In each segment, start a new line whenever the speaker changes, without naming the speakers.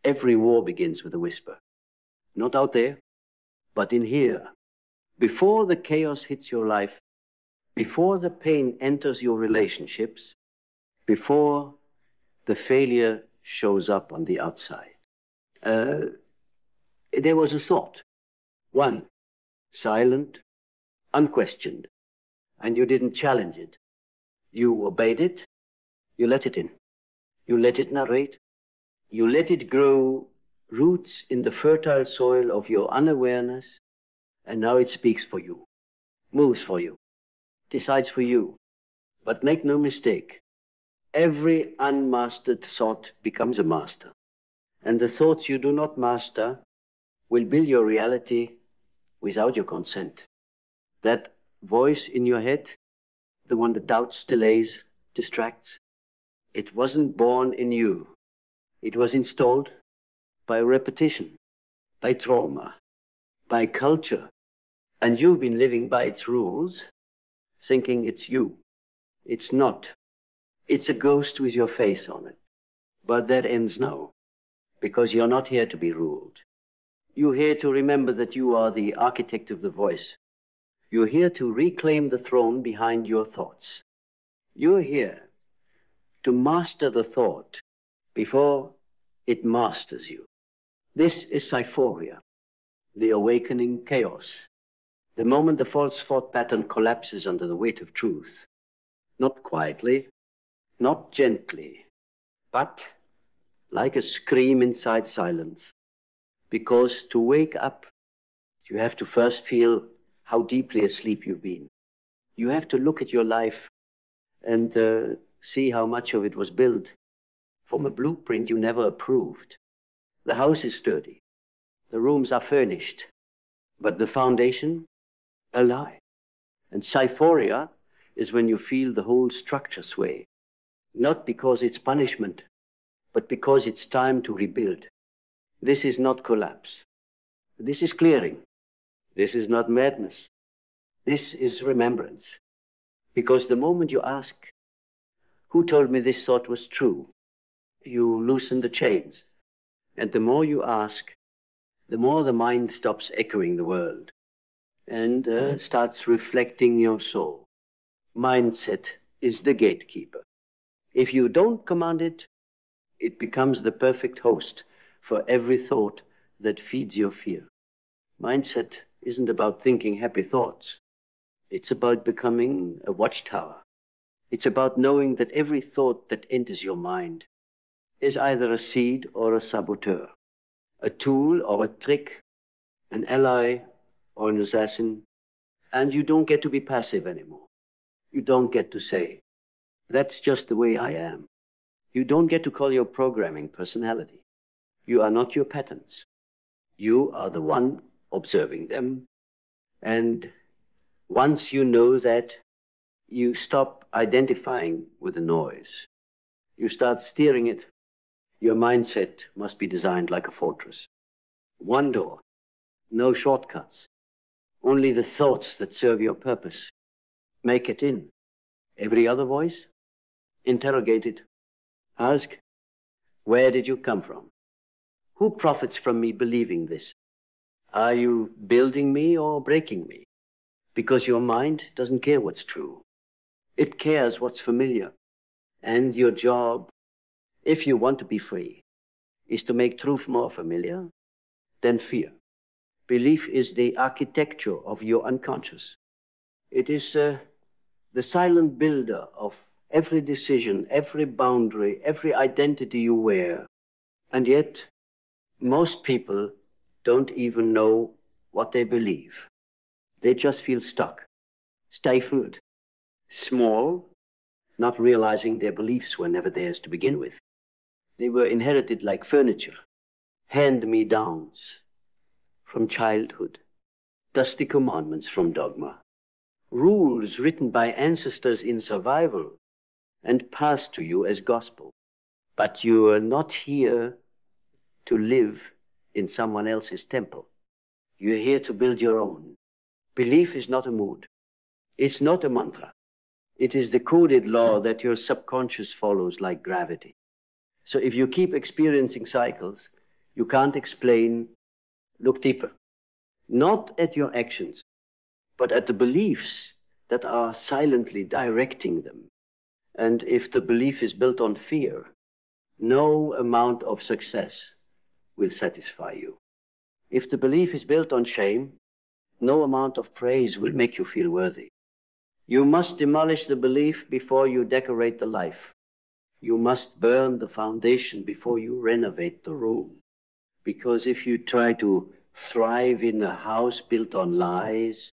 Every war begins with a whisper. Not out there, but in here. Before the chaos hits your life, before the pain enters your relationships, before the failure shows up on the outside. There was a thought. One, silent, unquestioned, and you didn't challenge it. You obeyed it, you let it in. You let it narrate, you let it grow roots in the fertile soil of your unawareness, and now it speaks for you, moves for you, decides for you. But make no mistake, every unmastered thought becomes a master. And the thoughts you do not master will build your reality without your consent. That voice in your head, the one that doubts, delays, distracts, it wasn't born in you. It was installed by repetition, by trauma, by culture. And you've been living by its rules, thinking it's you. It's not. It's a ghost with your face on it. But that ends now, because you're not here to be ruled. You're here to remember that you are the architect of the voice. You're here to reclaim the throne behind your thoughts. You're here to master the thought before it masters you. This is Cyphoria, the awakening chaos. The moment the false thought pattern collapses under the weight of truth, not quietly, not gently, but like a scream inside silence. Because to wake up, you have to first feel how deeply asleep you've been. You have to look at your life and see how much of it was built from a blueprint you never approved. The house is sturdy. The rooms are furnished. But the foundation, a lie. And Cyphoria is when you feel the whole structure sway. Not because it's punishment, but because it's time to rebuild. This is not collapse. This is clearing. This is not madness. This is remembrance. Because the moment you ask, who told me this thought was true? You loosen the chains. And the more you ask, the more the mind stops echoing the world and starts reflecting your soul. Mindset is the gatekeeper. If you don't command it, it becomes the perfect host for every thought that feeds your fear. Mindset isn't about thinking happy thoughts. It's about becoming a watchtower. It's about knowing that every thought that enters your mind is either a seed or a saboteur, a tool or a trick, an ally or an assassin, and you don't get to be passive anymore. You don't get to say, that's just the way I am. You don't get to call your programming personality. You are not your patterns. You are the one observing them. And once you know that, you stop identifying with the noise. You start steering it. Your mindset must be designed like a fortress. One door, no shortcuts. Only the thoughts that serve your purpose. Make it in. Every other voice, interrogate it. Ask, where did you come from? Who profits from me believing this? Are you building me or breaking me? Because your mind doesn't care what's true. It cares what's familiar. And your job, if you want to be free, is to make truth more familiar than fear. Belief is the architecture of your unconscious. It is the silent builder of every decision, every boundary, every identity you wear. And yet, most people don't even know what they believe. They just feel stuck, stifled, small, not realizing their beliefs were never theirs to begin with. They were inherited like furniture, hand-me-downs from childhood, dusty commandments from dogma, rules written by ancestors in survival and passed to you as gospel. But you are not here to live in someone else's temple. You're here to build your own. Belief is not a mood. It's not a mantra. It is the coded law that your subconscious follows like gravity. So if you keep experiencing cycles, you can't explain, look deeper. Not at your actions, but at the beliefs that are silently directing them. And if the belief is built on fear, no amount of success will satisfy you. If the belief is built on shame, no amount of praise will make you feel worthy. You must demolish the belief before you decorate the life. You must burn the foundation before you renovate the room. Because if you try to thrive in a house built on lies,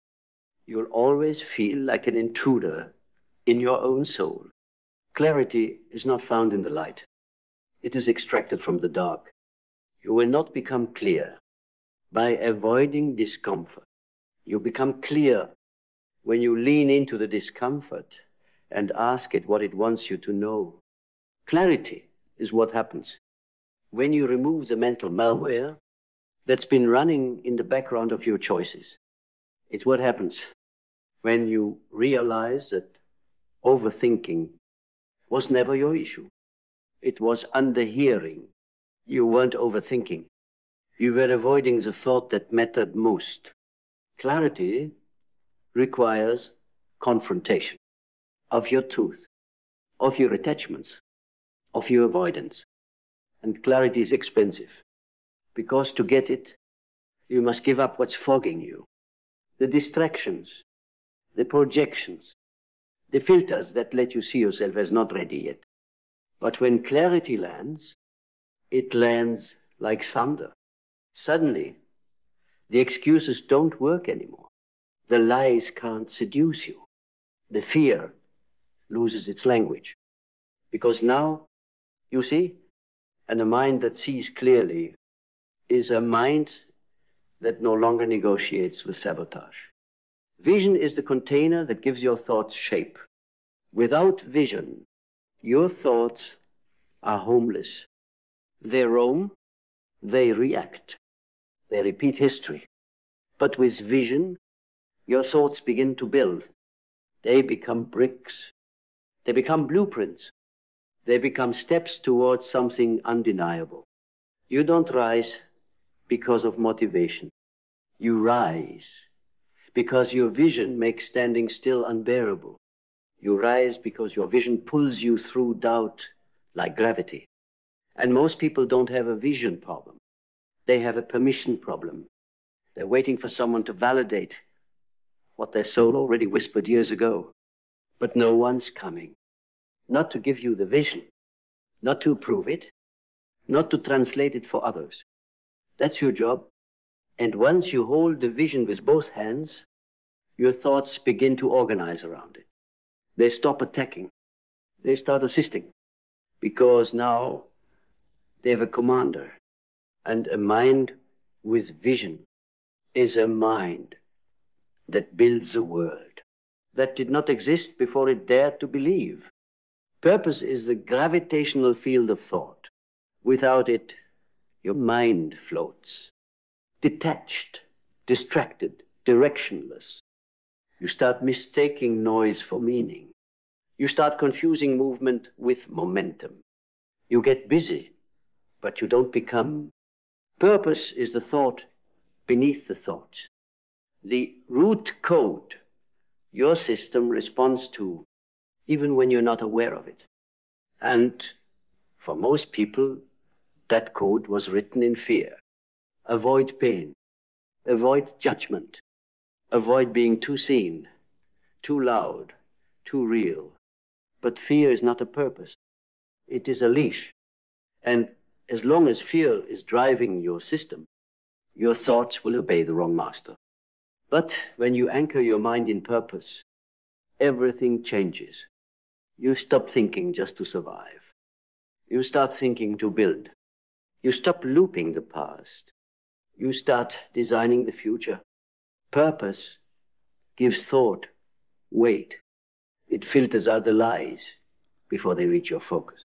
you'll always feel like an intruder in your own soul. Clarity is not found in the light. It is extracted from the dark. You will not become clear by avoiding discomfort. You become clear when you lean into the discomfort and ask it what it wants you to know. Clarity is what happens when you remove the mental malware that's been running in the background of your choices. It's what happens when you realize that overthinking was never your issue. It was underhearing. You weren't overthinking. You were avoiding the thought that mattered most. Clarity requires confrontation of your truth, of your attachments, of your avoidance. And clarity is expensive, because to get it, you must give up what's fogging you. The distractions, the projections, the filters that let you see yourself as not ready yet. But when clarity lands, it lands like thunder. Suddenly, the excuses don't work anymore. The lies can't seduce you. The fear loses its language. Because now, you see, and a mind that sees clearly is a mind that no longer negotiates with sabotage. Vision is the container that gives your thoughts shape. Without vision, your thoughts are homeless. They roam, they react, they repeat history. But with vision, your thoughts begin to build. They become bricks. They become blueprints. They become steps towards something undeniable. You don't rise because of motivation. You rise because your vision makes standing still unbearable. You rise because your vision pulls you through doubt like gravity. And most people don't have a vision problem. They have a permission problem. They're waiting for someone to validate what their soul already whispered years ago. But no one's coming. Not to give you the vision, not to prove it, not to translate it for others. That's your job. And once you hold the vision with both hands, your thoughts begin to organize around it. They stop attacking. They start assisting. Because now they have a commander. And a mind with vision is a mind that builds a world that did not exist before it dared to believe. Purpose is the gravitational field of thought. Without it, your mind floats, detached, distracted, directionless. You start mistaking noise for meaning. You start confusing movement with momentum. You get busy, but you don't become. Purpose is the thought beneath the thought. The root code your system responds to, even when you're not aware of it. And for most people, that code was written in fear. Avoid pain. Avoid judgment. Avoid being too seen, too loud, too real. But fear is not a purpose. It is a leash. And as long as fear is driving your system, your thoughts will obey the wrong master. But when you anchor your mind in purpose, everything changes. You stop thinking just to survive. You start thinking to build. You stop looping the past. You start designing the future. Purpose gives thought weight. It filters out the lies before they reach your focus.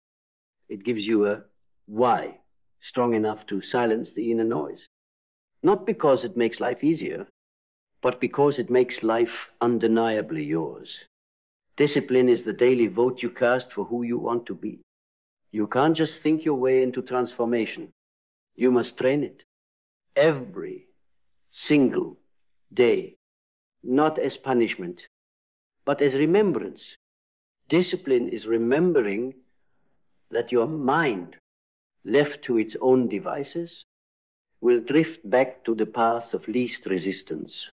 It gives you a why strong enough to silence the inner noise. Not because it makes life easier, but because it makes life undeniably yours. Discipline is the daily vote you cast for who you want to be. You can't just think your way into transformation. You must train it every single day, not as punishment, but as remembrance. Discipline is remembering that your mind, left to its own devices, will drift back to the path of least resistance.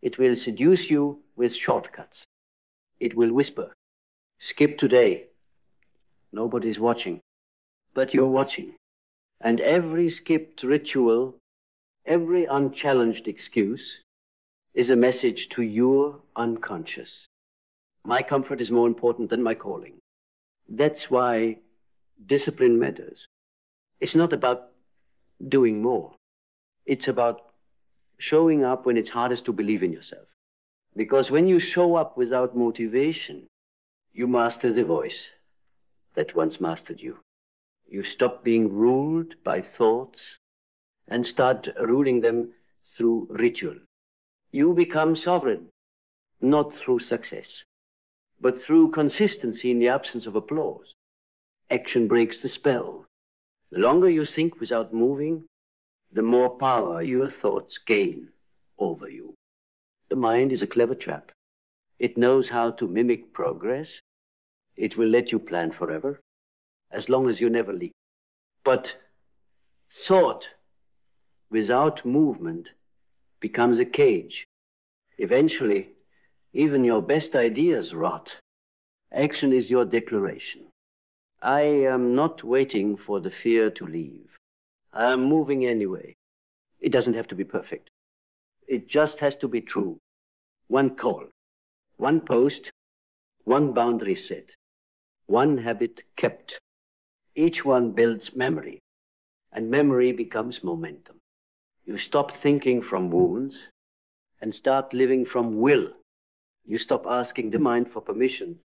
It will seduce you with shortcuts. It will whisper, skip today. Nobody's watching, but you're watching. And every skipped ritual, every unchallenged excuse is a message to your unconscious. My comfort is more important than my calling. That's why discipline matters. It's not about doing more. It's about showing up when it's hardest to believe in yourself. Because when you show up without motivation, you master the voice that once mastered you. You stop being ruled by thoughts and start ruling them through ritual. You become sovereign, not through success, but through consistency in the absence of applause. Action breaks the spell. The longer you think without moving, the more power your thoughts gain over you. The mind is a clever trap. It knows how to mimic progress. It will let you plan forever, as long as you never leap. But thought without movement becomes a cage. Eventually, even your best ideas rot. Action is your declaration. I am not waiting for the fear to leave. I am moving anyway. It doesn't have to be perfect. It just has to be true. One call, one post, one boundary set, one habit kept. Each one builds memory, and memory becomes momentum. You stop thinking from wounds and start living from will. You stop asking the mind for permission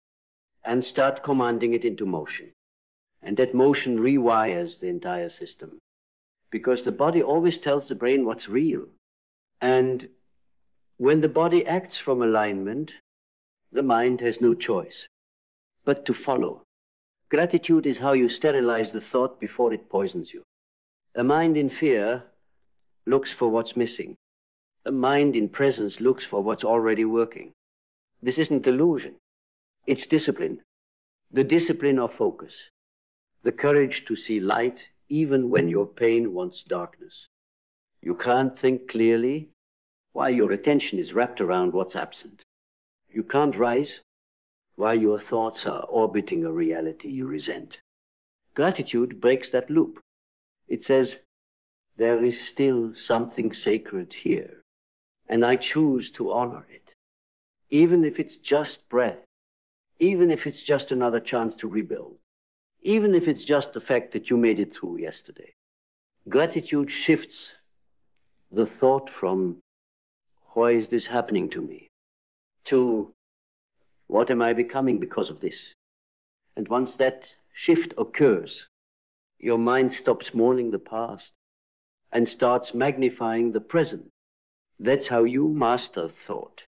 and start commanding it into motion. And that motion rewires the entire system, because the body always tells the brain what's real. And when the body acts from alignment, the mind has no choice but to follow. Gratitude is how you sterilize the thought before it poisons you. A mind in fear looks for what's missing. A mind in presence looks for what's already working. This isn't delusion. It's discipline. The discipline of focus. The courage to see light even when your pain wants darkness. You can't think clearly while your attention is wrapped around what's absent. You can't rise while your thoughts are orbiting a reality you resent. Gratitude breaks that loop. It says, there is still something sacred here, and I choose to honor it. Even if it's just breath, even if it's just another chance to rebuild, even if it's just the fact that you made it through yesterday. Gratitude shifts the thought from, why is this happening to me, to, what am I becoming because of this? And once that shift occurs, your mind stops mourning the past and starts magnifying the present. That's how you master thought.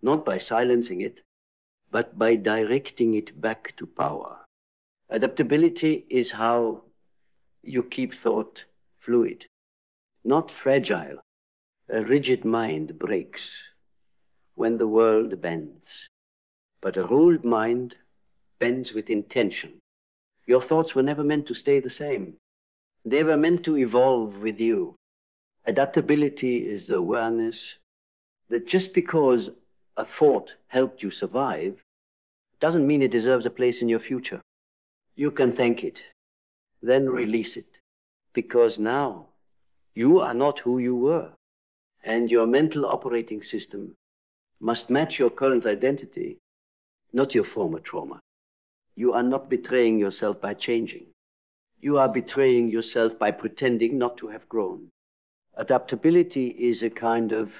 Not by silencing it, but by directing it back to power. Adaptability is how you keep thought fluid, not fragile. A rigid mind breaks when the world bends, but a ruled mind bends with intention. Your thoughts were never meant to stay the same. They were meant to evolve with you. Adaptability is the awareness that just because a thought helped you survive doesn't mean it deserves a place in your future. You can thank it, then release it, because now you are not who you were, and your mental operating system must match your current identity, not your former trauma. You are not betraying yourself by changing. You are betraying yourself by pretending not to have grown. Adaptability is a kind of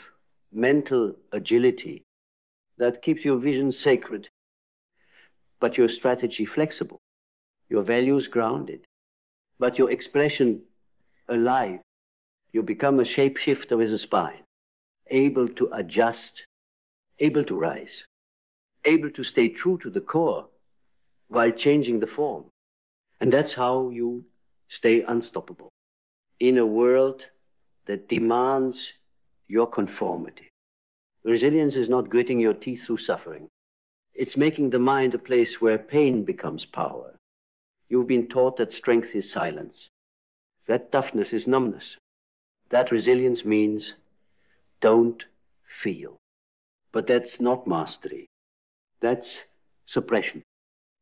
mental agility that keeps your vision sacred, but your strategy flexible, your values grounded, but your expression alive. You become a shapeshifter with a spine, able to adjust, able to rise, able to stay true to the core while changing the form. And that's how you stay unstoppable. in a world that demands your conformity. Resilience is not gritting your teeth through suffering. It's making the mind a place where pain becomes power. You've been taught that strength is silence, that toughness is numbness, that resilience means don't feel. But that's not mastery. That's suppression.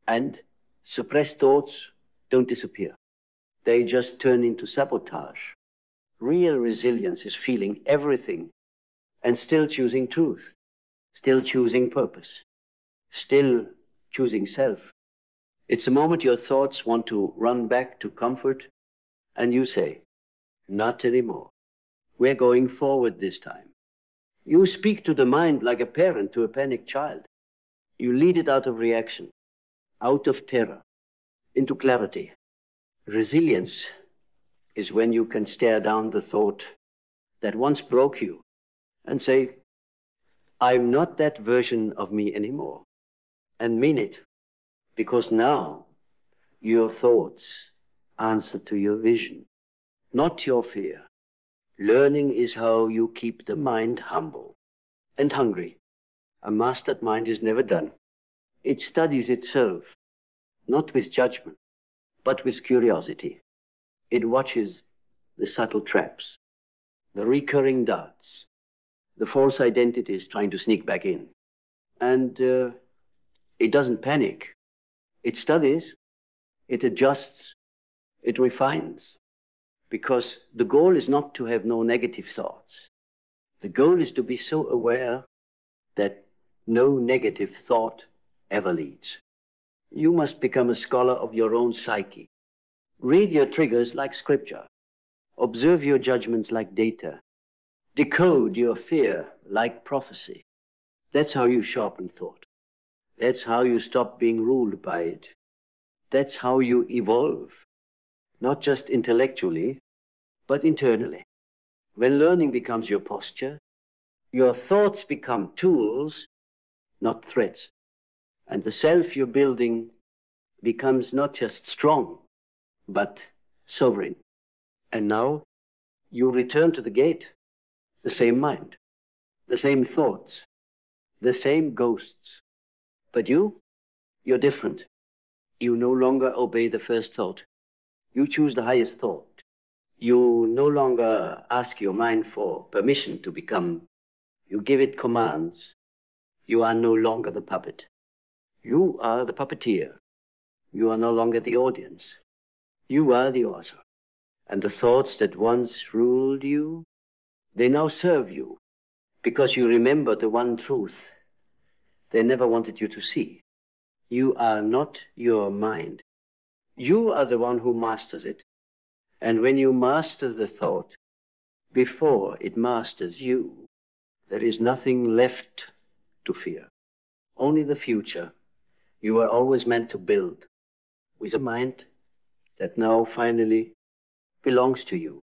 And suppressed thoughts don't disappear. They just turn into sabotage. Real resilience is feeling everything and still choosing truth, still choosing purpose, still choosing self. It's the moment your thoughts want to run back to comfort and you say, not anymore. We're going forward this time. You speak to the mind like a parent to a panicked child. You lead it out of reaction, out of terror, into clarity. Resilience is when you can stare down the thought that once broke you and say, I'm not that version of me anymore, and mean it, because now your thoughts answer to your vision, not your fear. Learning is how you keep the mind humble and hungry. A mastered mind is never done. It studies itself, not with judgment, but with curiosity. It watches the subtle traps, the recurring doubts, the false identities trying to sneak back in. And it doesn't panic. It studies, it adjusts, it refines. Because the goal is not to have no negative thoughts. The goal is to be so aware that no negative thought ever leads. You must become a scholar of your own psyche. Read your triggers like scripture. Observe your judgments like data. Decode your fear like prophecy. That's how you sharpen thought. That's how you stop being ruled by it. That's how you evolve, not just intellectually, but internally. When learning becomes your posture, your thoughts become tools, not threats. And the self you're building becomes not just strong, but sovereign. And now you return to the gate, the same mind, the same thoughts, the same ghosts. But you're different. You no longer obey the first thought. You choose the highest thought. You no longer ask your mind for permission to become. You give it commands. You are no longer the puppet. You are the puppeteer. You are no longer the audience. You are the author. And the thoughts that once ruled you, they now serve you because you remember the one truth they never wanted you to see. You are not your mind. You are the one who masters it. And when you master the thought, before it masters you, there is nothing left to fear. Only the future you were always meant to build with a mind that now finally belongs to you.